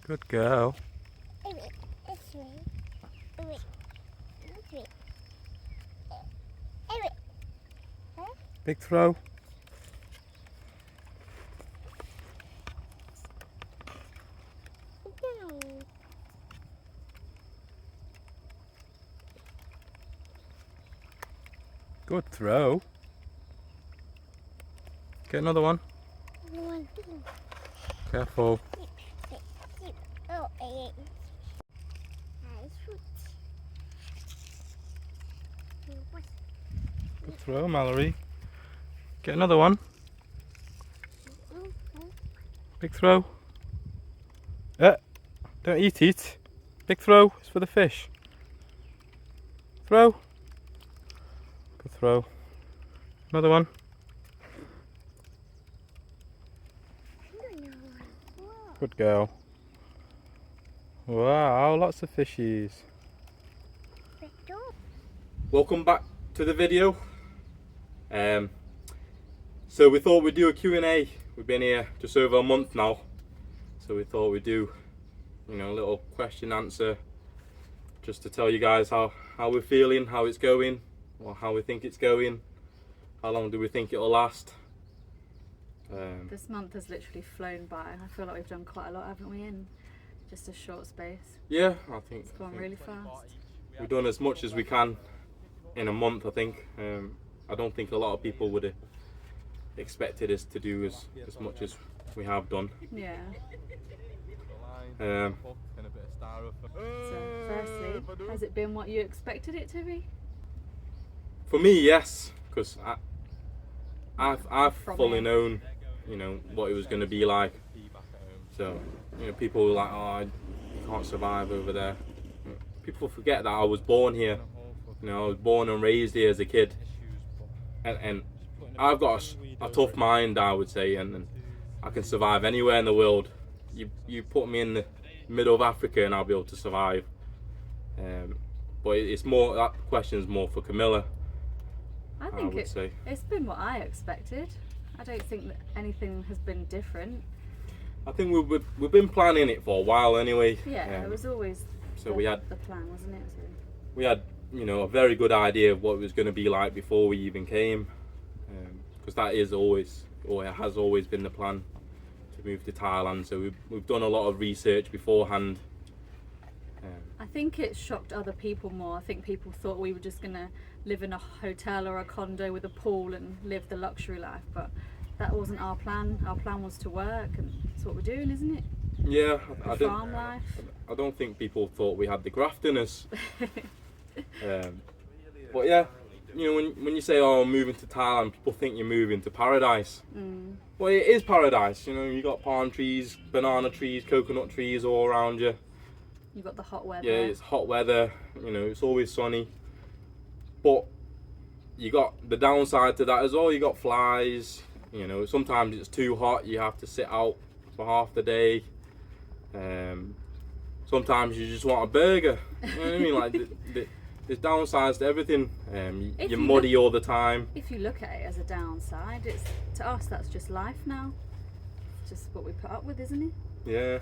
Good girl. Big throw. Good throw. Get another one. Careful. Good throw, Mallory. Get another one. Big throw. Don't eat it. Big throw. It's for the fish. Throw. Good throw. Another one. Good girl. Wow, lots of fishies. Welcome back to the video. So we thought we'd do a Q&A. We've been here just over a month now. So we thought we'd do, a little question answer just to tell you guys how we're feeling, how it's going, or how we think it's going. How long do we think it'll last? This month has literally flown by. I feel like we've done quite a lot, haven't we, in just a short space? Yeah, I think it's gone really fast. We've done as much as we can in a month, I think. I don't think a lot of people would have expected us to do as much as we have done. Yeah. So firstly, has it been what you expected it to be? For me, yes, because I've fully known, what it was going to be like. So, people were like, oh, you can't survive over there. People forget that I was born here. I was born and raised here as a kid. And I've got a tough mind, I would say, and I can survive anywhere in the world. You put me in the middle of Africa and I'll be able to survive. But it's more, that question's more for Camilla. I think it's been what I expected. I don't think that anything has been different. I think we've been planning it for a while anyway. Yeah, it was always we had the plan, wasn't it? So. We had a very good idea of what it was going to be like before we even came, because that is always, or it has always been the plan to move to Thailand. So we've done a lot of research beforehand. I think it shocked other people more. I think people thought we were just going to live in a hotel or a condo with a pool and live the luxury life, but that wasn't our plan. Our plan was to work, and that's what we're doing, isn't it? Yeah, farm life. I don't think people thought we had the graft in us. But yeah, when you say, oh, I'm moving to Thailand, people think you're moving to paradise. Well, it is paradise. You got palm trees, banana trees, coconut trees all around you. You got the hot weather. Yeah, it's hot weather. It's always sunny. But you got the downside to that as well. You got flies. Sometimes it's too hot. You have to sit out for half the day. Sometimes you just want a burger. You know what I mean? Like there's downsides to everything. You're muddy all the time. If you look at it as a downside, to us that's just life now. It's just what we put up with, isn't it? Yeah.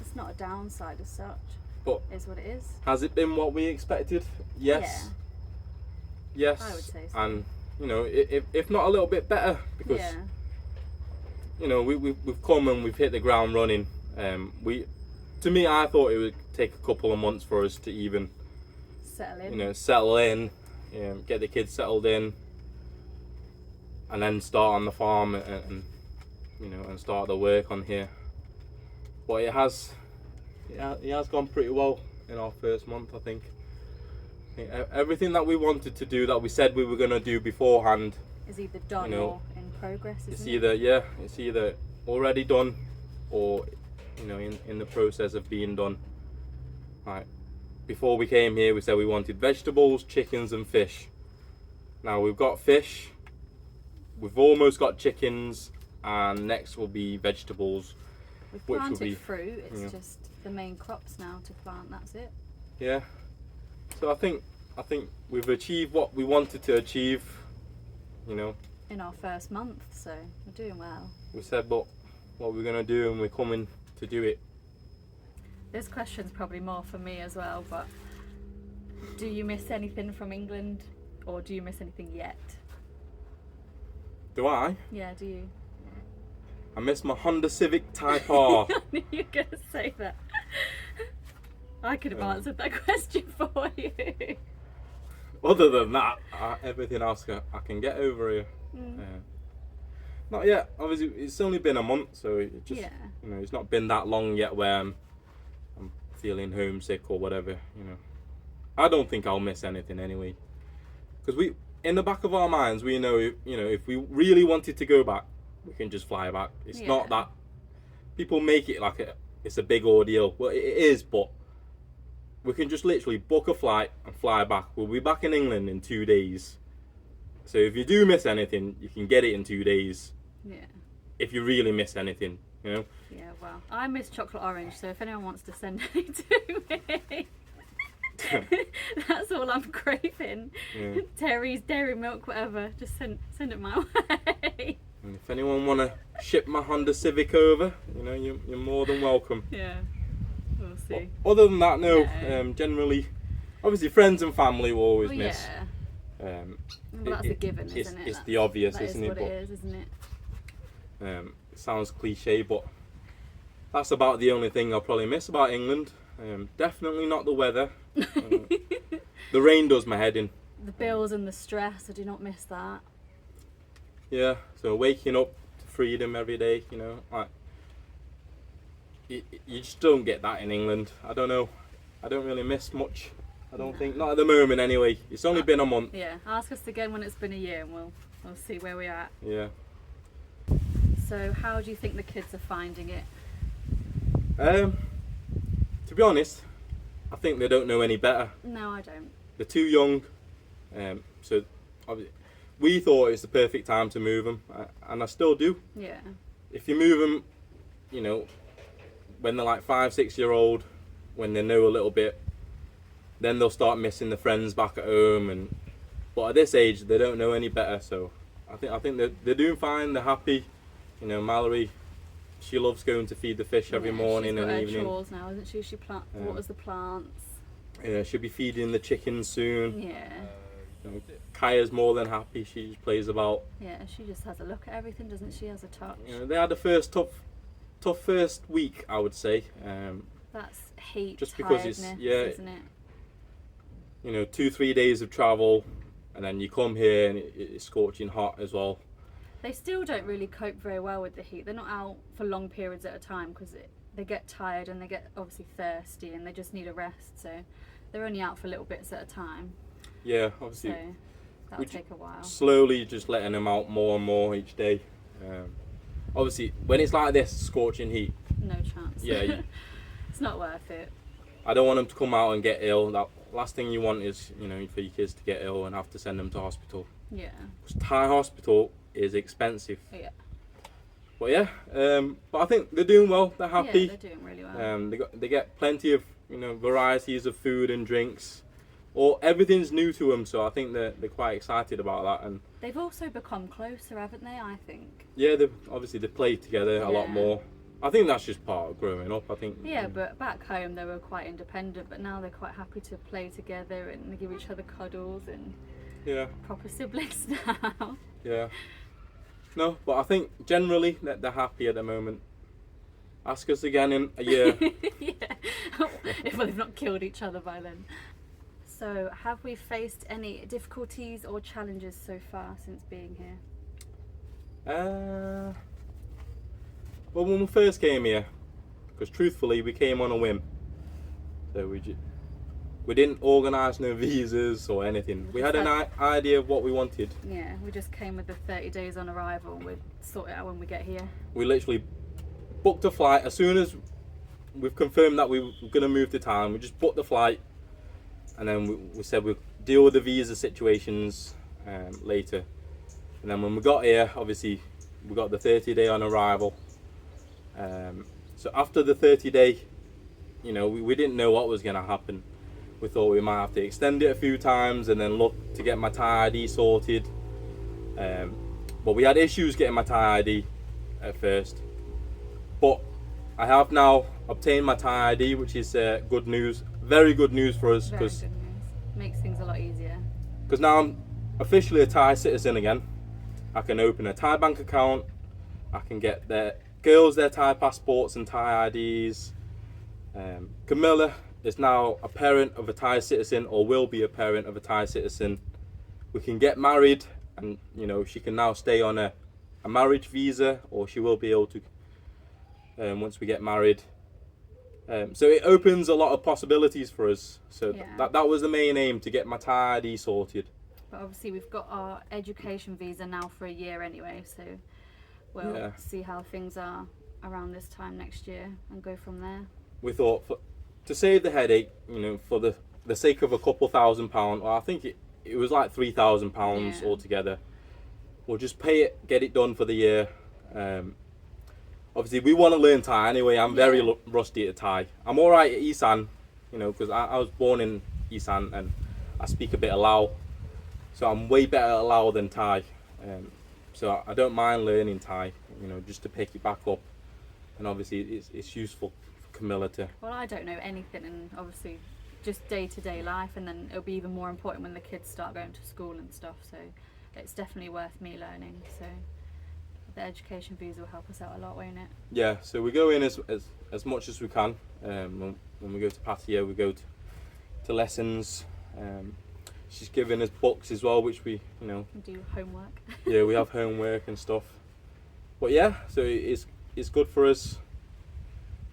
It's not a downside as such. But it is what it is. Has it been what we expected? Yes. Yeah. Yes. I would say so. And if not a little bit better, because we've come and we've hit the ground running. To me, I thought it would take a couple of months for us to even settle in, get the kids settled in, and then start on the farm and start the work on here. But it has gone pretty well in our first month, I think. Everything that we wanted to do, that we said we were going to do beforehand, is either done or in progress. It's either already done or in the process of being done. Right. Before we came here, we said we wanted vegetables, chickens and fish. Now we've got fish, we've almost got chickens, and next will be vegetables. We've planted fruit, it's just the main crops now to plant, that's it. Yeah. So I think we've achieved what we wanted to achieve, in our first month, so we're doing well. We said what we're going to do, and we're coming to do it. this question's probably more for me as well, but do you miss anything from England, or do you miss anything yet? Do I? Yeah, do you? I miss my Honda Civic Type R. I knew you were going to say that. I could have answered that question for you. Other than that, everything else I can get over here. Not yet. Obviously, it's only been a month, so it just it's not been that long yet where I'm feeling homesick or whatever. I don't think I'll miss anything anyway, because in the back of our minds we know if we really wanted to go back, we can just fly back. It's not that people make it like it's a big ordeal. Well, it is, but we can just literally book a flight and fly back. We'll be back in England in 2 days. So if you do miss anything, you can get it in 2 days. Yeah. If you really miss anything, Yeah, well, I miss chocolate orange, so if anyone wants to send any to me, that's all I'm craving. Yeah. Terry's, dairy milk, whatever, just send it my way. And if anyone want to ship my Honda Civic over, you're more than welcome. Yeah, we'll see. But other than that, no. Generally, obviously, friends and family will always miss. Yeah. Well, that's a given, isn't it? It's the obvious, that isn't it? What it is, isn't it? It sounds cliche, but that's about the only thing I'll probably miss about England. Definitely not the weather. The rain does my head in. The bills and the stress, I do not miss that. Yeah, so waking up to freedom every day, like you just don't get that in England. I don't know. I don't really miss much. I don't think, not at the moment anyway. It's only been a month. Yeah, ask us again when it's been a year and we'll see where we're at. Yeah. So how do you think the kids are finding it? To be honest, I think they don't know any better. No, I don't. They're too young. So obviously, we thought it's the perfect time to move them, and I still do. Yeah. If you move them, when they're like 5-6 year old, when they know a little bit, then they'll start missing the friends back at home. But at this age, they don't know any better. So I think they're doing fine. They're happy. Mallory, she loves going to feed the fish every morning and evening. She's got her chores now, isn't she? She waters the plants. Yeah, she'll be feeding the chickens soon. Yeah. Kaya's more than happy. She just plays about. Yeah, she just has a look at everything, doesn't she? Has a touch. They had a tough first week, I would say. That's heat, just because isn't it? 2-3 days of travel, and then you come here and it's scorching hot as well. They still don't really cope very well with the heat. They're not out for long periods at a time because they get tired and they get obviously thirsty and they just need a rest. So they're only out for little bits at a time. Yeah, obviously. So that'll take a while. Slowly just letting them out more and more each day. Obviously, when it's like this, scorching heat. No chance. Yeah. It's not worth it. I don't want them to come out and get ill. That last thing you want is, for your kids to get ill and have to send them to hospital. Yeah. Because Thai hospital is expensive. Yeah. But yeah, but I think they're doing well. They're happy. Yeah, they're doing really well. They get plenty of varieties of food and drinks. Or everything's new to them, so I think they're quite excited about that. And they've also become closer, haven't they? I think. Yeah, they play together a lot more. I think that's just part of growing up. I think. Yeah, but back home they were quite independent, but now they're quite happy to play together and they give each other cuddles and. Yeah. Proper siblings now. Yeah. No, but I think generally that they're happy at the moment. Ask us again in a year. Yeah. If they've not killed each other by then. So, have we faced any difficulties or challenges so far since being here? Well, when we first came here, because truthfully we came on a whim, so we didn't organise no visas or anything. We had an idea of what we wanted. Yeah, we just came with the 30 days on arrival. We'd sort it out when we get here. We literally booked a flight as soon as we've confirmed that we were going to move to town. We just booked the flight, and then we said we'll deal with the visa situations later. And then when we got here, obviously we got the 30-day on arrival. So after the 30-day, we didn't know what was going to happen. We thought we might have to extend it a few times and then look to get my Thai ID sorted. But we had issues getting my Thai ID at first. But I have now obtained my Thai ID, which is good news. Very good news for us Very good news. Makes things a lot easier. because now I'm officially a Thai citizen again. I can open a Thai bank account. I can get their girls their Thai passports and Thai IDs. Camilla is now a parent of a Thai citizen, or will be a parent of a Thai citizen. We can get married, and you know she can now stay on a marriage visa, or she will be able to once we get married. So it opens a lot of possibilities for us. So Yeah. that was the main aim, to get my Thai ID sorted. But obviously we've got our education visa now for a year anyway, so we'll Yeah. see how things are around this time next year and go from there. We thought to save the headache, you know, for the sake of a couple £1,000, or I think it was like £3,000 Yeah. altogether. We'll just pay it, get it done for the year. Obviously, we want to learn Thai anyway. I'm very Yeah. rusty at Thai. I'm all right at Isan, you know, because I was born in Isan and I speak a bit of Lao. So I'm way better at Lao than Thai. So I don't mind learning Thai, you know, just to pick it back up. And obviously, it's useful for Camilla to. Well, I don't know anything, and obviously just day-to-day life, and then it'll be even more important when the kids start going to school and stuff, so it's definitely worth me learning. So the education visa will help us out a lot, won't it? Yeah, so we go in as much as we can. When we go to Pattaya, we go to lessons. She's given us books as well, which we, you know, And do homework. yeah, we have homework and stuff. But yeah, so it's good for us.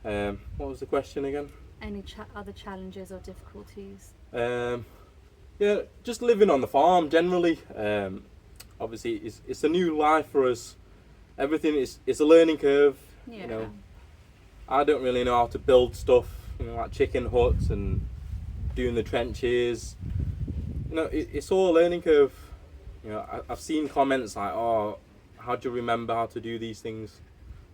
What was the question again? Any other challenges or difficulties? Yeah, just living on the farm generally. Obviously, it's a new life for us. Everything it's a learning curve. Yeah. You know, I don't really know how to build stuff. You know, like chicken huts and doing the trenches. You know, it's all a learning curve. You know, I've seen comments like, "Oh, how do you remember how to do these things?"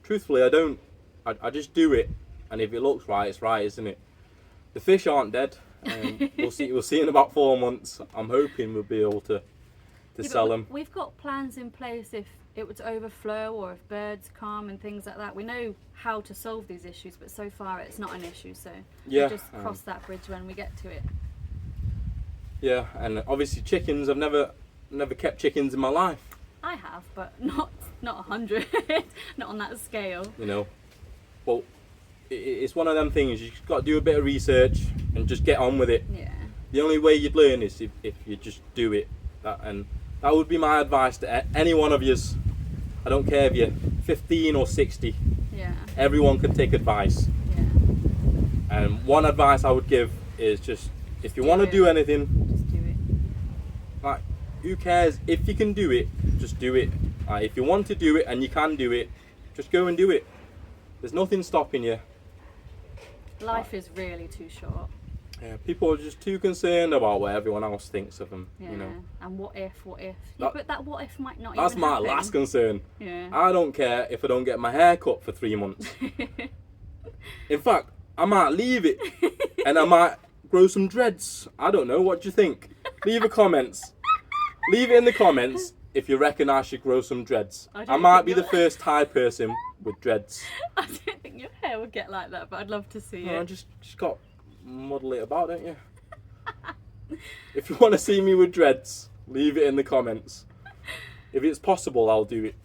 Truthfully, I don't. I just do it, and if it looks right, it's right, isn't it? The fish aren't dead. We'll see. We'll see in about 4 months. I'm hoping we'll be able to Yeah, sell but them. We've got plans in place if it were to overflow or if birds come and things like that. We know how to solve these issues, but so far it's not an issue. So Yeah, we'll just cross that bridge when we get to it. Yeah, and obviously chickens. I've never kept chickens in my life. I have, but not 100, not on that scale. You know, but it's one of them things. You've got to do a bit of research and just get on with it. Yeah. The only way you'd learn is if you just do it. That would be my advice to any one of yous. I don't care if you're 15 or 60. Yeah. Everyone can take advice. Yeah. And one advice I would give is just, if you want to do anything, Just do it. like, who cares? If you can do it, just do it. Like, if you want to do it and you can do it, just go and do it. There's nothing stopping you. Life is really too short. Yeah, people are just too concerned about what everyone else thinks of them. Yeah. You know, And what if? Yeah, That- but that what if might not that's even my happen. last concern. Yeah. I don't care if I don't get my hair cut for 3 months. In fact, I might leave it and I might grow some dreads. I don't know. What do you think? Leave a comments. Leave it in the comments if you reckon I should grow some dreads. I I don't might think be the you'll- first Thai person with dreads. I don't think your hair would get like that, but I'd love to see No, it. just got muddle it about, don't you? If you want to see me with dreads, leave it in the comments. If it's possible, I'll do it.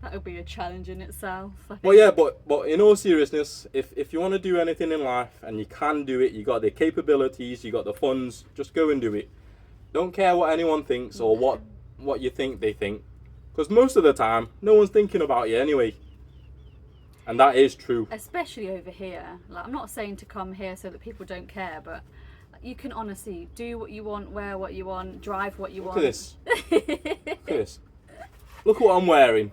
That would be a challenge in itself. I Well, think. yeah, but in all seriousness, if you want to do anything in life and you can do it, you got the capabilities, you got the funds, just go and do it. Don't care what anyone thinks or what you think they think, because most of the time, no one's thinking about you anyway. And that is true. Especially over here. Like, I'm not saying to come here so that people don't care, but you can honestly do what you want, wear what you want, drive what you Look want. at this. Look at this. Look what I'm wearing.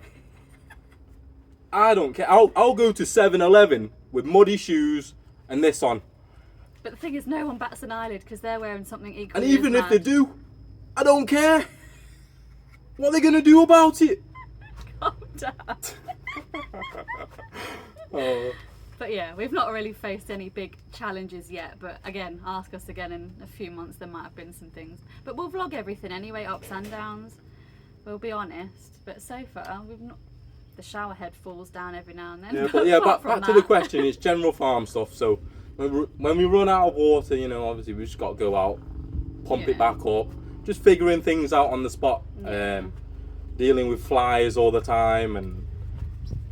I don't care. I'll go to 7-Eleven with muddy shoes and this on. But the thing is, no one bats an eyelid because they're wearing something And equally even as if they mad. do, I don't care. What are they going to do about it? Calm down. Oh. But yeah, we've not really faced any big challenges yet. But again, ask us again in a few months. There might have been some things. But we'll vlog everything anyway, ups and downs. We'll be honest. But so far, we've The shower head falls down every now and then. But back to the question. It's general farm stuff. So when we run out of water, you know, obviously we just got to go out, pump it back up, just figuring things out on the spot. Dealing with flies all the time, and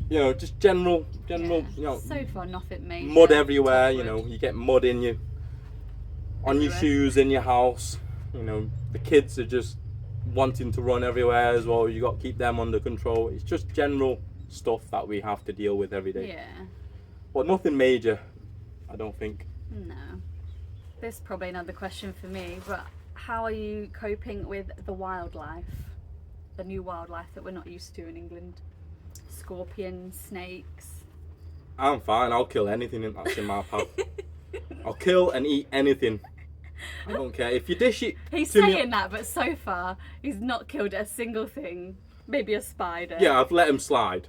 you know, just general, you know. So far, nothing major. Mud everywhere, you know. You get mud in you, on your shoes, in your house. You know, the kids are just wanting to run everywhere as well. You got to keep them under control. It's just general stuff that we have to deal with every day. Yeah. But nothing major, I don't think. No. This is probably another question for me, but how are you coping with the wildlife? The new wildlife that we're not used to in England? Scorpions, snakes. I'm fine. I'll kill anything that's in my path. I'll kill and eat anything. I don't care. If you dish it He's to saying me, that, but so far he's not killed a single thing. Maybe a spider. yeah, I've let him slide.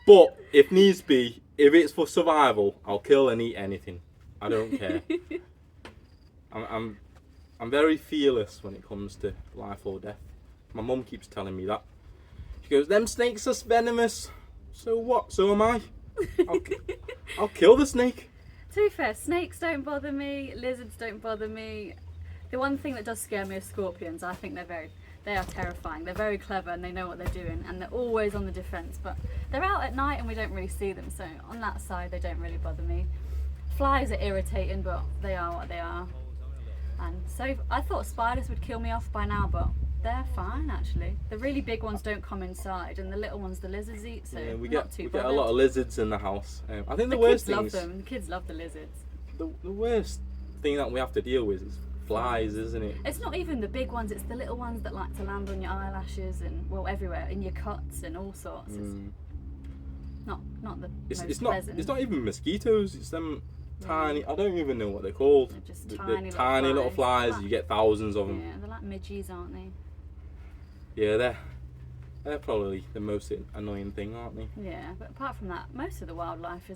But if needs be, if it's for survival, I'll kill and eat anything. I don't care. I'm very fearless when it comes to life or death. My mum keeps telling me that. She goes, "Them snakes are venomous." So what? So am I. I'll kill the snake. To be fair, snakes don't bother me, lizards don't bother me. The one thing that does scare me is scorpions. I think they are terrifying. They're very clever and they know what they're doing, and they're always on the defence, but they're out at night and we don't really see them, so on that side they don't really bother me. Flies are irritating, but they are what they are. And so I thought spiders would kill me off by now, but they're fine actually. The really big ones don't come inside, and the little ones the lizards eat, so we not get too a bothered. lot of lizards in the house. I think the The worst kids thing love is them. The kids love the lizards. the worst thing that we have to deal with is flies, isn't it? It's not even the big ones, it's the little ones that like to land on your eyelashes and, well, everywhere, in your cuts and all sorts. It's not the most pleasant. It's not even mosquitoes. It's them tiny. I don't even know what they're called. They're just The tiny little flies. Like, you get thousands of them. yeah, they're like midges, aren't they? Yeah, they're probably the most annoying thing, aren't they? Yeah, but apart from that, most of the wildlife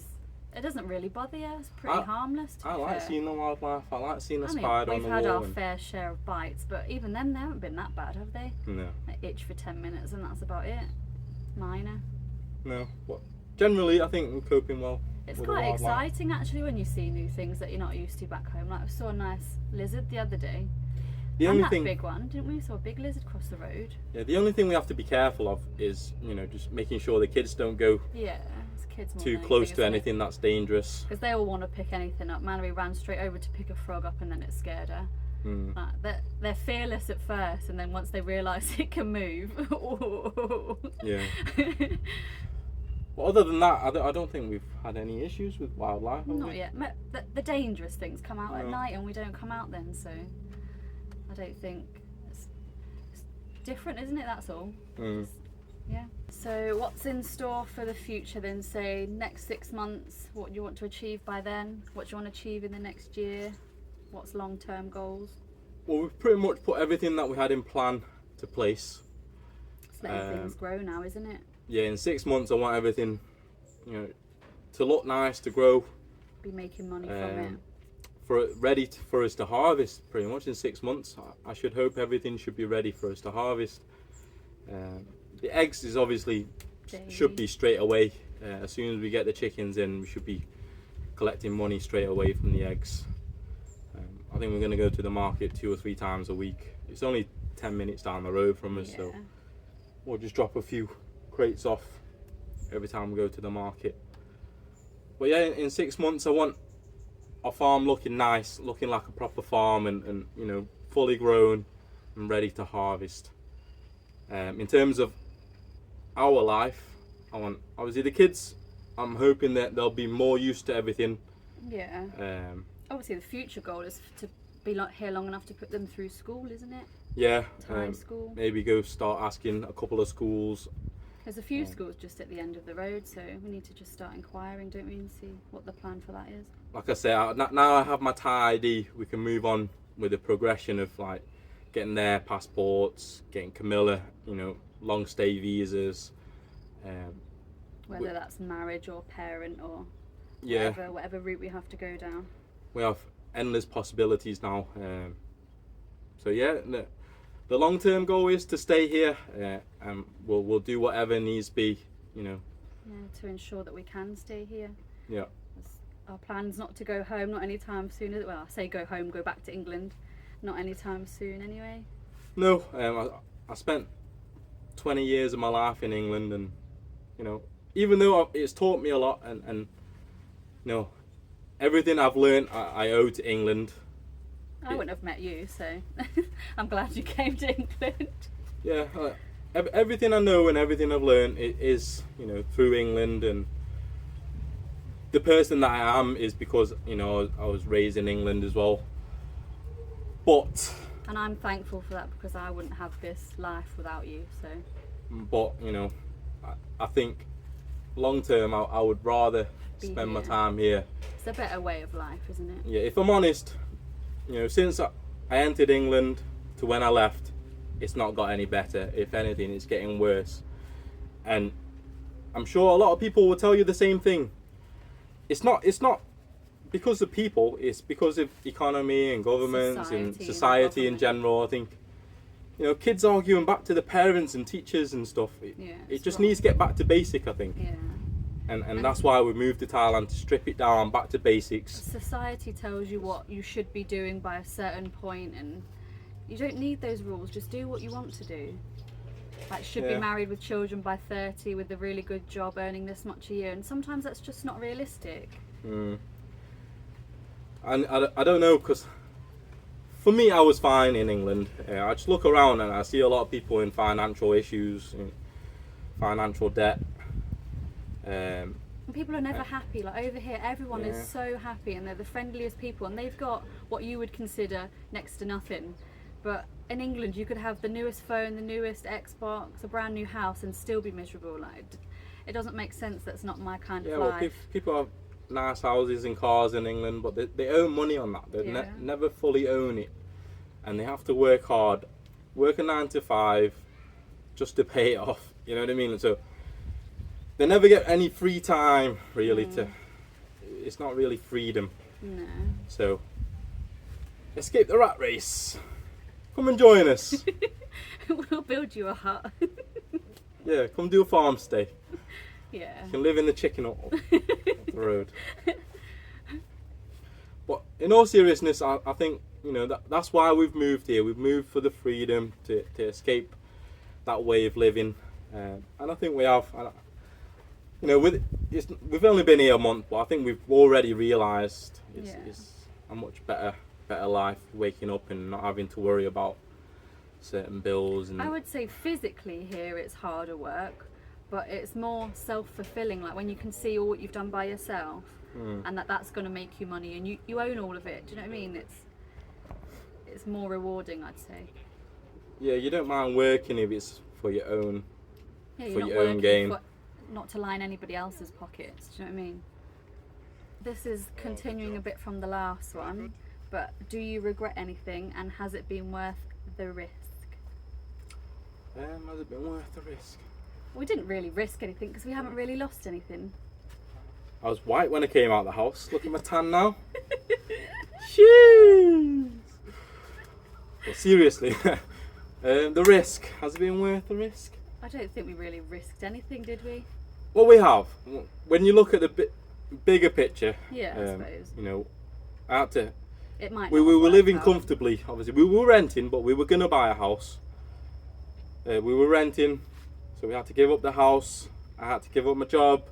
it doesn't really bother you. It's pretty harmless. I like seeing the wildlife. I like seeing a I mean, spider on the we've wall. had our fair share of bites, but even then they haven't been that bad, have they? No. They itch for 10 minutes and that's about it. Minor. No. But generally, I think we're coping well. It's with the quite wildlife. exciting actually when you see new things that you're not used to back home. Like we saw a nice lizard the other day. The And only that thing, big one, didn't we? Saw a big lizard cross the road. yeah, the only thing we have to be careful of is, you know, just making sure the kids don't go Yeah, it's kids more too than close anything, to isn't it? anything that's dangerous. Because they all want to pick anything up. Mallory ran straight over to pick a frog up and then it scared her. Like, they're fearless at first, and then once they realise it can move. Yeah. But other than that, I don't think we've had any issues with wildlife. have Not we? yet. The dangerous things come out at No. night and we don't come out then, so I don't think it's different, isn't it? That's all. Yeah. So what's in store for the future then? Say next 6 months, what do you want to achieve by then? What do you want to achieve in the next year? What's long-term goals? Well, we've pretty much put everything that we had in plan to place. It's letting things grow now, isn't it? Yeah, in 6 months I want everything, you know, to look nice, to grow, Be making money from it. for us to harvest. Pretty much in 6 months, I should hope everything should be ready for us to harvest. The eggs is obviously should be straight away. As soon as we get the chickens in, we should be collecting money straight away from the eggs. I think we're going to go to the market 2 or 3 times a week. It's only 10 minutes down the road from us, so we'll just drop a few crates off every time we go to the market. But yeah, in 6 months I want our farm looking nice, looking like a proper farm, and you know, fully grown and ready to harvest. In terms of our life, I want, obviously the kids, I'm hoping that they'll be more used to everything. Yeah. Obviously the future goal is to be here long enough to put them through school, isn't it? Yeah. School. Maybe go start asking a couple of schools. There's a few schools just at the end of the road, so we need to just start inquiring, don't we, and see what the plan for that is. Like I say, now I have my Thai ID, we can move on with the progression of like getting their passports, getting Camilla, you know, long stay visas. Whether that's marriage or parent or yeah, whatever route we have to go down. we have endless possibilities now. So yeah, the long-term goal is to stay here, and we'll do whatever needs be, you know. Yeah, to ensure that we can stay here. Yeah. Our plan's not to go home, not anytime soon. Well, I say go home, go back to England, not anytime soon anyway. No, I spent 20 years of my life in England, and you know, even though it's taught me a lot, and you know, everything I've learned I owe to England. I wouldn't have met you, so I'm glad you came to England. Yeah, everything I know and everything I've learned is, you know, through England, and the person that I am is because, you know, I was raised in England as well. But and I'm thankful for that, because I wouldn't have this life without you. So. But you know, I think long term I would rather spend my time here. It's a better way of life, isn't it? Yeah, if I'm honest, you know, since I entered England to when I left, it's not got any better. If anything, it's getting worse. And I'm sure a lot of people will tell you the same thing. It's not because of people, it's because of economy and governments and society in general. I think, you know, kids arguing back to the parents and teachers and stuff. It just needs to get back to basic, I think. Yeah. And that's why we moved to Thailand, to strip it down, back to basics. Society tells you what you should be doing by a certain point, and you don't need those rules. Just do what you want to do. Like, should be married with children by 30 with a really good job, earning this much a year, and sometimes that's just not realistic. And I don't know, because for me, I was fine in England. I just look around and I see a lot of people in financial issues, in financial debt. And people are never happy. Like, over here, everyone is so happy, and they're the friendliest people, and they've got what you would consider next to nothing. But in England, you could have the newest phone, the newest Xbox, a brand new house, and still be miserable. Like, it doesn't make sense. That's not my kind of life. Well, people have nice houses and cars in England, but they earn money on that. They never fully own it, and they have to work hard, work a 9 to 5, just to pay it off. You know what I mean? So they never get any free time, really. It's not really freedom. No. So escape the rat race. Come and join us. We'll build you a hut. Yeah, come do a farm stay. Yeah. You can live in the chicken hut up the road. But in all seriousness, I think, you know, that's why we've moved here. We've moved for the freedom to escape that way of living, and I think we have. You know, we've only been here a month, but I think we've already realised it's a much better life, waking up and not having to worry about certain bills. And I would say physically here it's harder work, but it's more self-fulfilling, like when you can see all what you've done by yourself, and that's going to make you money, and you own all of it. Do you know what I mean? It's more rewarding, I'd say. Yeah, you don't mind working if it's for your own, for your own gain. Not to line anybody else's pockets. Do you know what I mean? This is continuing a bit from the last one, but do you regret anything, and has it been worth the risk? Has it been worth the risk? We didn't really risk anything because we haven't really lost anything. I was white when I came out of the house. Look at my tan now. Jeez. Well, seriously, the risk, has it been worth the risk? I don't think we really risked anything, did we? Well, we have. When you look at the bigger picture, I suppose. You know, I had to. It might. We were living comfortably. Obviously, we were renting, but we were going to buy a house. We were renting, so we had to give up the house. I had to give up my job.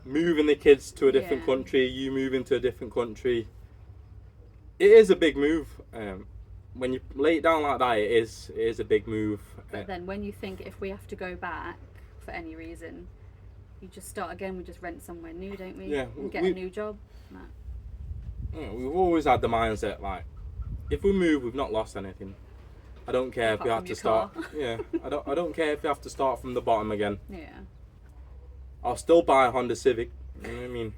Moving the kids to a different country. You move into a different country. It is a big move. When you lay it down like that, it is a big move. But then when you think, if we have to go back for any reason, you just start again. We just rent somewhere new, don't we? Yeah. And get a new job. Yeah, we've always had the mindset, like, if we move, we've not lost anything. I don't care if we have to start. Yeah. I don't care if we have to start from the bottom again. Yeah. I'll still buy a Honda Civic. You know what I mean?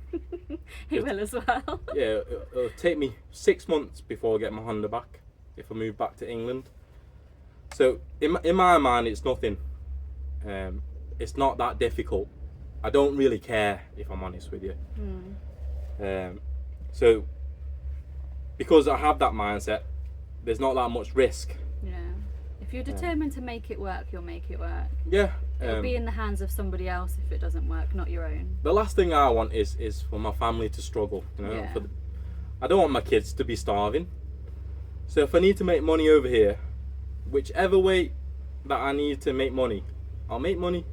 He will as well. Yeah. It'll take me 6 months before I get my Honda back, if I move back to England. So in my mind, it's nothing. It's not that difficult. I don't really care, if I'm honest with you. So because I have that mindset, there's not that much risk. Yeah. If you're determined to make it work, you'll make it work. Yeah. It'll be in the hands of somebody else if it doesn't work, not your own. The last thing I want is for my family to struggle. You know, Yeah. I don't want my kids to be starving. So if I need to make money over here, whichever way that I need to make money, I'll make money.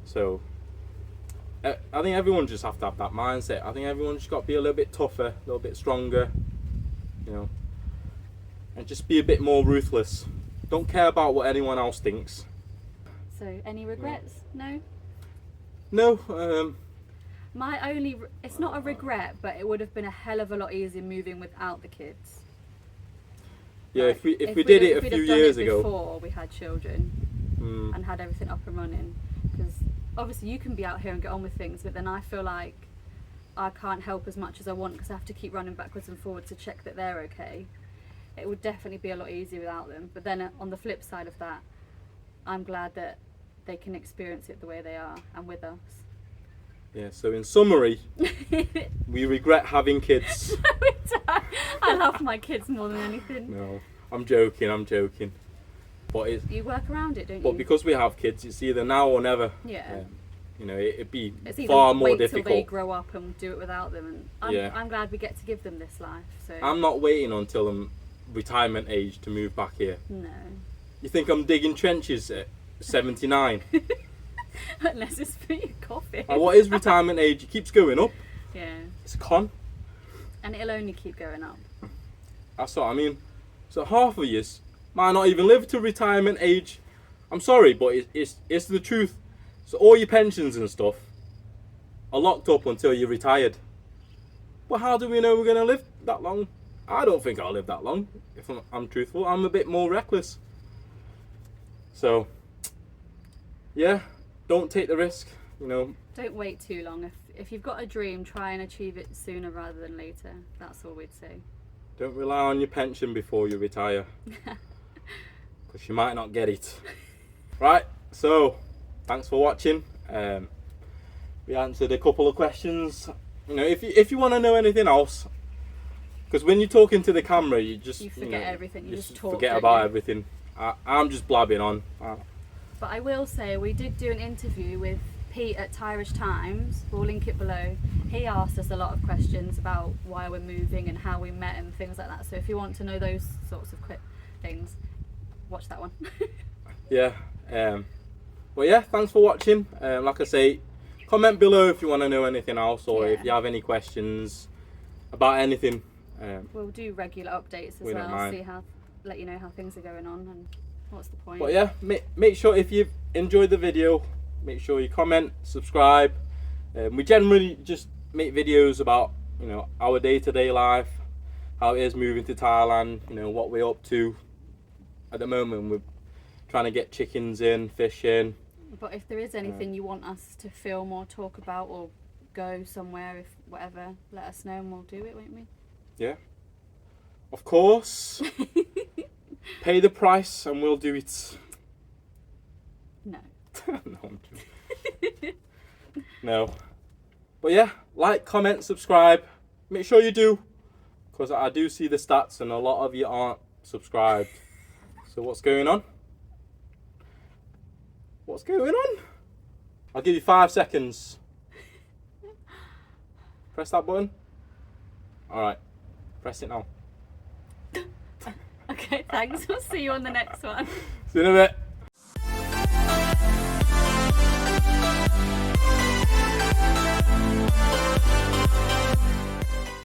So I think everyone just have to have that mindset. I think everyone just got to be a little bit tougher, a little bit stronger, you know, and just be a bit more ruthless. Don't care about what anyone else thinks. So, any regrets? No? No. My only, it's not a regret, but it would have been a hell of a lot easier moving without the kids. Yeah, Like, if we did it a few years ago. Before we had children and had everything up and running. Because obviously you can be out here and get on with things, but then I feel like I can't help as much as I want because I have to keep running backwards and forwards to check that they're okay. It would definitely be a lot easier without them. But then on the flip side of that, I'm glad that they can experience it the way they are and with us. Yeah, so in summary, we regret having kids. I love my kids more than anything. No, I'm joking. But it's, You work around it, don't you? but because we have kids, it's either now or never. Yeah. You know, it'd be It's either far more wait difficult. till they grow up and do it without them. And Yeah. I'm glad we get to give them this life. So I'm not waiting until I'm retirement age to move back here. no. You think I'm digging trenches at 79? Unless it's for your coffee. What is retirement age? It keeps going up. Yeah. It's a con. And it'll only keep going up. That's what I mean. So half of you might not even live to retirement age. I'm sorry, but it's the truth. So all your pensions and stuff are locked up until you're retired. Well, how do we know we're going to live that long? I don't think I'll live that long, if I'm truthful. I'm a bit more reckless. So, yeah, don't take the risk, you know. Don't wait too long. If you've got a dream, try and achieve it sooner rather than later. That's all we'd say. Don't rely on your pension before you retire. Because you might not get it. Right, so, thanks for watching. We answered a couple of questions. You know, if you want to know anything else, because when you're talking to the camera, you forget everything. You just talk. Forget about everything. I'm just blabbing on. But I will say, we did do an interview with Pete at Irish Times. We'll link it below. He asked us a lot of questions about why we're moving and how we met and things like that. So if you want to know those sorts of quick things, watch that one. Yeah. But yeah, thanks for watching. Like I say, comment below if you want to know anything else or if you have any questions about anything. We'll do regular updates as well. Let you know how things are going on and what's the point. But yeah, make sure if you've enjoyed the video, make sure you comment, subscribe. We generally just make videos about, you know, our day-to-day life, how it is moving to Thailand, you know, what we're up to. At the moment, we're trying to get chickens in, fish in. But if there is anything you want us to film or talk about or go somewhere, if whatever, let us know and we'll do it, won't we? Yeah. Of course. Pay the price and we'll do it. No. No, I'm joking. No. But yeah, like, comment, subscribe. Make sure you do. Because I do see the stats and a lot of you aren't subscribed. So what's going on? What's going on? I'll give you 5 seconds. Press that button. Alright. Press it now. Okay, thanks. We'll see you on the next one. See you in a bit.